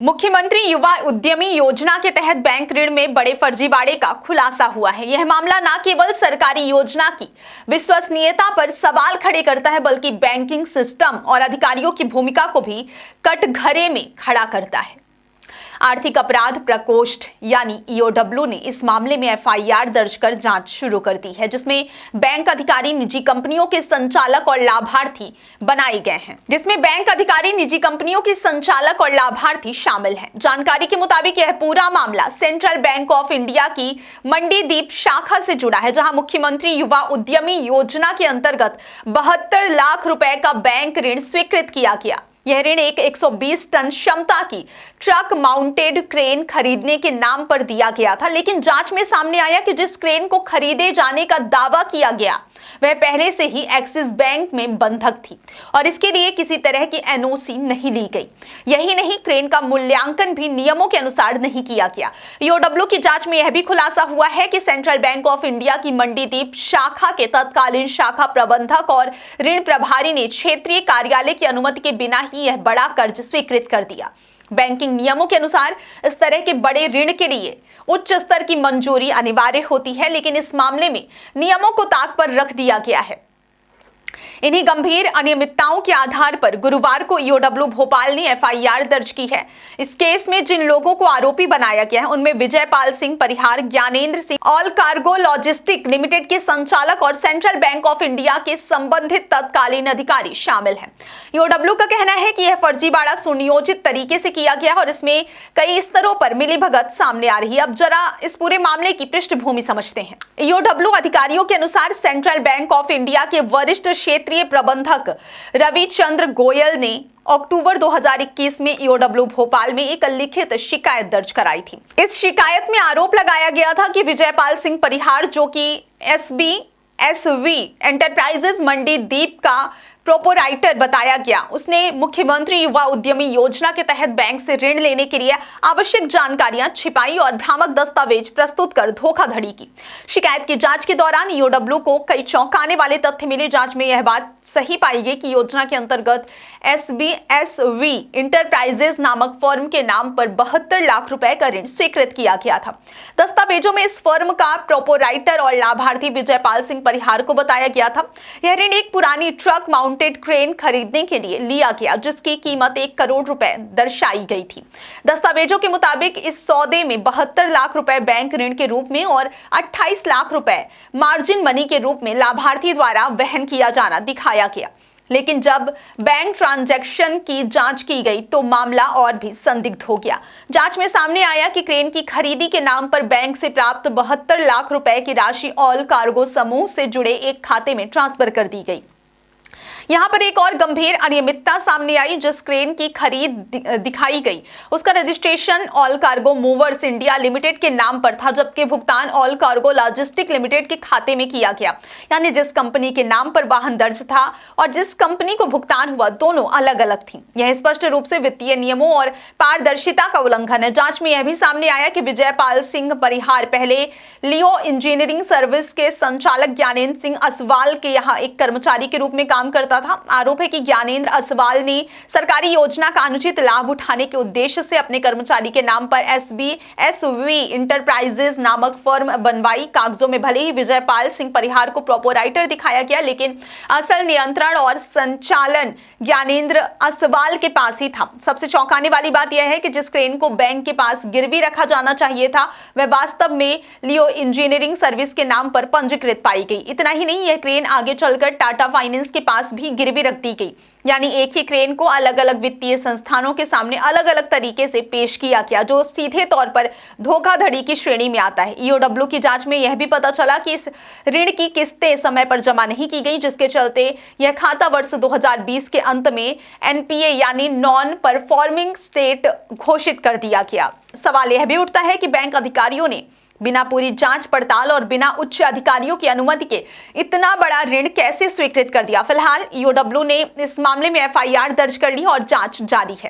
मुख्यमंत्री युवा उद्यमी योजना के तहत बैंक ऋण में बड़े फर्जीवाड़े का खुलासा हुआ है। यह मामला न केवल सरकारी योजना की विश्वसनीयता पर सवाल खड़े करता है, बल्कि बैंकिंग सिस्टम और अधिकारियों की भूमिका को भी कटघरे में खड़ा करता है। आर्थिक अपराध प्रकोष्ठ यानी ईओडब्ल्यू ने इस मामले में एफआईआर दर्ज कर जांच शुरू कर दी है, जिसमें बैंक अधिकारी, निजी कंपनियों के संचालक और लाभार्थी बनाए गए हैं शामिल हैं। जानकारी के मुताबिक यह पूरा मामला सेंट्रल बैंक ऑफ इंडिया की मंडीदीप शाखा से जुड़ा है, जहां मुख्यमंत्री युवा उद्यमी योजना के अंतर्गत 72 लाख रुपए का बैंक ऋण स्वीकृत किया गया। यह ऋण एक 120 टन क्षमता की ट्रक माउंटेड क्रेन खरीदने के नाम पर दिया गया था, लेकिन जांच में सामने आया कि जिस क्रेन को खरीदे जाने का दावा किया गया वह पहले से ही एक्सिस बैंक में बंधक थी और इसके लिए किसी तरह की एनओसी नहीं ली गई। यही नहीं, क्रेन का मूल्यांकन भी नियमों के अनुसार नहीं किया गया। ईओडब्ल्यू की जांच में यह भी खुलासा हुआ है कि सेंट्रल बैंक ऑफ इंडिया की मंडीदीप शाखा के तत्कालीन शाखा प्रबंधक और ऋण प्रभारी ने क्षेत्रीय कार्यालय की अनुमति के बिना ही यह बड़ा कर्ज स्वीकृत कर दिया। बैंकिंग नियमों के अनुसार इस तरह के बड़े ऋण के लिए उच्च स्तर की मंजूरी अनिवार्य होती है, लेकिन इस मामले में नियमों को ताक पर रख दिया गया है। इन्हीं गंभीर अनियमितताओं के आधार पर गुरुवार को ईओडब्ल्यू भोपाल ने एफआईआर दर्ज की है। इस केस में जिन लोगों को आरोपी बनाया गया है उनमें Vijaypal Singh Parihar, Gyanendra Singh, all cargo logistic limited के संचालक और सेंट्रल बैंक ऑफ इंडिया के संबंधित तत्कालीन अधिकारी शामिल हैं। ईओडब्ल्यू का कहना है कि यह फर्जीवाड़ा सुनियोजित तरीके से किया गया और इसमें कई स्तरों पर मिलीभगत सामने आ रही है। अब जरा इस पूरे मामले की पृष्ठभूमि समझते हैं। ईओडब्ल्यू अधिकारियों के अनुसार सेंट्रल बैंक ऑफ इंडिया के वरिष्ठ क्षेत्रीय प्रबंधक रविचंद्र गोयल ने अक्टूबर 2021 में ईओडब्ल्यू भोपाल में एक लिखित शिकायत दर्ज कराई थी। इस शिकायत में आरोप लगाया गया था कि विजयपाल सिंह परिहार, जो कि एसबी एंटरप्राइजेज मंडीदीप का प्रोपोराइटर बताया गया, उसने मुख्यमंत्री युवा उद्यमी योजना के तहत बैंक से ऋण लेने के लिए आवश्यक जानकारियां छिपाई और भ्रामक दस्तावेज प्रस्तुत कर धोखाधड़ी की। शिकायत की जांच के दौरान ईओडब्ल्यू को कई चौंकाने वाले तथ्य मिले। जांच में यह बात सही पाई गई कि योजना के अंतर्गत एसबी इंटरप्राइजेज नामक फर्म के नाम पर 72 लाख रुपए का ऋण स्वीकृत किया गया था। दस्तावेजों में इस फर्म का प्रोपोराइटर और लाभार्थी विजयपाल सिंह परिहार को बताया गया था। यह ऋण एक पुरानी ट्रक माउंटेड क्रेन खरीदने के लिए लिया गया, जिसकी कीमत 1 करोड़ रुपए दर्शाई गई थी। दस्तावेजों के मुताबिक इस सौदे में 72 लाख रुपए बैंक ऋण के रूप में और 28 लाख रुपए मार्जिन मनी के रूप में लाभार्थी द्वारा वहन किया जाना दिखाया गया। लेकिन जब बैंक ट्रांजैक्शन की जांच की गई तो मामला और भी संदिग्ध हो गया। जांच में सामने आया कि क्रेन की खरीदी के नाम पर बैंक से प्राप्त 72 लाख रुपए की राशि ऑल कार्गो समूह से जुड़े एक खाते में ट्रांसफर कर दी गई। यहाँ पर एक और गंभीर अनियमितता सामने आई। जिस क्रेन की खरीद दिखाई गई उसका registration all cargo movers India limited के नाम पर था, जबकि भुगतान ऑल कार्गो लॉजिस्टिक लिमिटेड के खाते में किया गया। यानी जिस कंपनी के नाम पर वाहन दर्ज था और जिस कंपनी को भुगतान हुआ, दोनों अलग अलग थी। यह स्पष्ट रूप से वित्तीय नियमों और पारदर्शिता का उल्लंघन है। जांच में यह भी सामने आया कि विजयपाल सिंह परिहार पहले लियो इंजीनियरिंग सर्विस के संचालक ज्ञानेंद्र सिंह असवाल के यहाँ एक कर्मचारी के रूप में काम करता था। आरोप है कि ज्ञानेंद्र असवाल ने सरकारी योजना का अनुचित लाभ उठाने के उद्देश्य से अपने कर्मचारी के नाम पर एसबी इंटरप्राइजेज नामक फर्म बनवाई। कागजों में भले ही विजयपाल सिंह परिहार को प्रोपोराइटर दिखाया गया, लेकिन असल नियंत्रण और संचालन ज्ञानेंद्र असवाल के पास ही था। सबसे चौंकाने वाली बात यह है कि जिस क्रेन को बैंक के पास गिरवी रखा जाना चाहिए था, वह वास्तव में लियो इंजीनियरिंग सर्विस के नाम पर पंजीकृत पाई गई। इतना ही नहीं, यह क्रेन आगे चलकर टाटा फाइनेंस के पास भी गिरवी रख दी गई। यानी एक ही क्रेन को अलग अलग वित्तीय संस्थानों के सामने अलग अलग तरीके से पेश किया गया, जो सीधे तौर पर धोखाधड़ी की श्रेणी में आता है। ईओडब्ल्यू की जांच में यह भी पता चला कि इस ऋण की किस्तें समय पर जमा नहीं की गई, जिसके चलते यह खाता वर्ष 2020 के अंत में एनपीए यानी नॉन परफॉर्मिंग स्टेट घोषित कर दिया गया। सवाल यह भी उठता है कि बैंक अधिकारियों ने बिना पूरी जांच पड़ताल और बिना उच्च अधिकारियों की अनुमति के इतना बड़ा ऋण कैसे स्वीकृत कर दिया। फिलहाल ईओडब्ल्यू ने इस मामले में एफआईआर दर्ज कर ली और जांच जारी है।